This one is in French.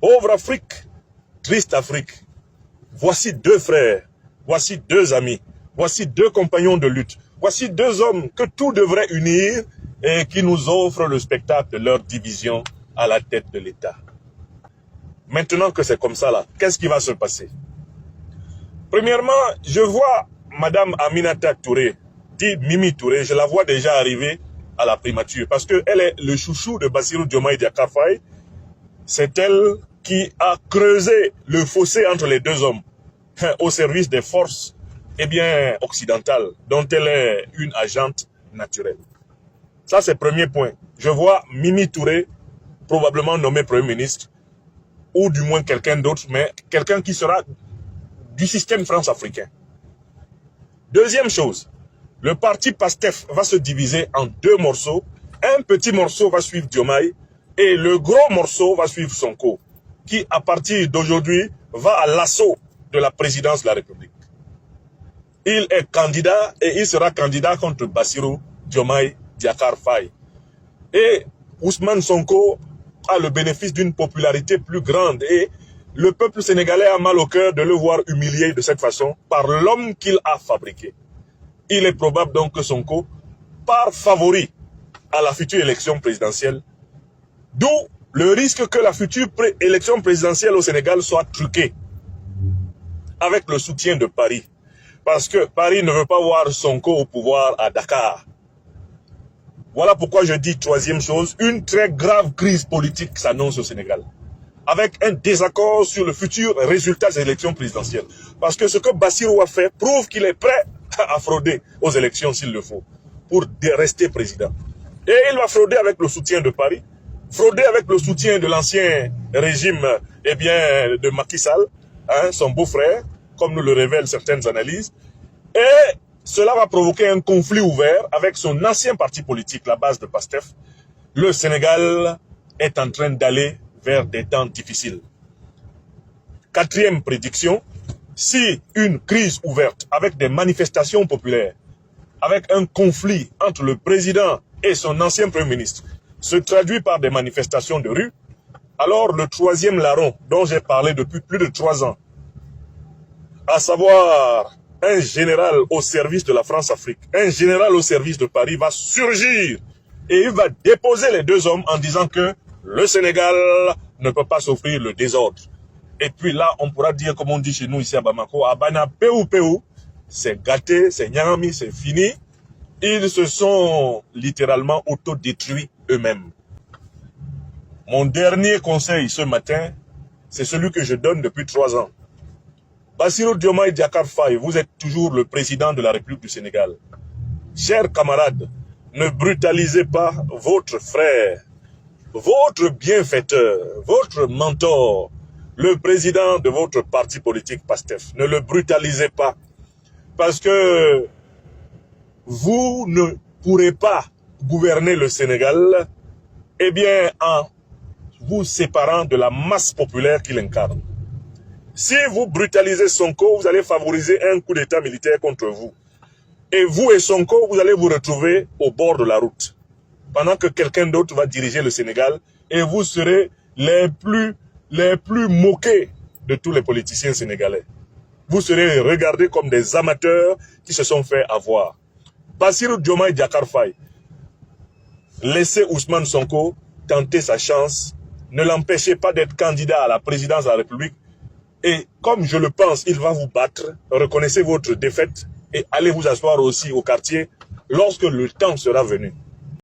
Pauvre Afrique, triste Afrique. Voici deux frères, voici deux amis, voici deux compagnons de lutte, voici deux hommes que tout devrait unir et qui nous offrent le spectacle de leur division à la tête de l'État. Maintenant que c'est comme ça là, qu'est-ce qui va se passer? Premièrement, je vois Madame Aminata Touré, dit Mimi Touré, je la vois déjà arriver à la primature parce qu'elle est le chouchou de Bassirou Diomaye Diakhar Faye. C'est elle qui a creusé le fossé entre les deux hommes au service des forces occidentales dont elle est une agente naturelle. Ça, c'est le premier point. Je vois Mimi Touré probablement nommé Premier ministre ou du moins quelqu'un d'autre, mais quelqu'un qui sera du système France-africain. Deuxième chose, le parti PASTEF va se diviser en deux morceaux. Un petit morceau va suivre Diomaye et le gros morceau va suivre Sonko, qui à partir d'aujourd'hui va à l'assaut de la présidence de la République. Il est candidat et il sera candidat contre Bassirou Diomaye Diakhar Faye. Et Ousmane Sonko a le bénéfice d'une popularité plus grande et le peuple sénégalais a mal au cœur de le voir humilié de cette façon par l'homme qu'il a fabriqué. Il est probable donc que Sonko part favori à la future élection présidentielle, d'où le risque que la future élection présidentielle au Sénégal soit truquée avec le soutien de Paris. Parce que Paris ne veut pas voir Sonko au pouvoir à Dakar. Voilà pourquoi je dis troisième chose, une très grave crise politique s'annonce au Sénégal, avec un désaccord sur le futur résultat des élections présidentielles. Parce que ce que Bassirou a fait prouve qu'il est prêt à frauder aux élections s'il le faut, pour rester président. Et il va frauder avec le soutien de Paris, frauder avec le soutien de l'ancien régime de Macky Sall, son beau-frère, comme nous le révèlent certaines analyses. Et cela va provoquer un conflit ouvert avec son ancien parti politique, la base de PASTEF. Le Sénégal est en train d'aller vers des temps difficiles. Quatrième prédiction, si une crise ouverte avec des manifestations populaires, avec un conflit entre le président et son ancien premier ministre, se traduit par des manifestations de rue, alors le troisième larron dont j'ai parlé depuis plus de 3 ans, à savoir un général au service de la France-Afrique, un général au service de Paris va surgir et il va déposer les deux hommes en disant que le Sénégal ne peut pas s'offrir le désordre. Et puis là, on pourra dire, comme on dit chez nous ici à Bamako, Abana Peu, c'est gâté, c'est nyami, c'est fini. Ils se sont littéralement autodétruits eux-mêmes. Mon dernier conseil ce matin, c'est celui que je donne depuis 3 ans. Bassirou Diomaye Diakhar Faye, vous êtes toujours le président de la République du Sénégal. Chers camarades, ne brutalisez pas votre frère, votre bienfaiteur, votre mentor, le président de votre parti politique PASTEF. Ne le brutalisez pas, parce que vous ne pourrez pas gouverner le Sénégal en vous séparant de la masse populaire qu'il incarne. Si vous brutalisez Sonko, vous allez favoriser un coup d'état militaire contre vous. Et vous et Sonko, vous allez vous retrouver au bord de la route, pendant que quelqu'un d'autre va diriger le Sénégal, et vous serez les plus moqués de tous les politiciens sénégalais. Vous serez regardés comme des amateurs qui se sont fait avoir. Bassirou Diomaye Diakhar Faye, laissez Ousmane Sonko tenter sa chance, ne l'empêchez pas d'être candidat à la présidence de la République, et comme je le pense, il va vous battre, reconnaissez votre défaite et allez vous asseoir aussi au quartier lorsque le temps sera venu.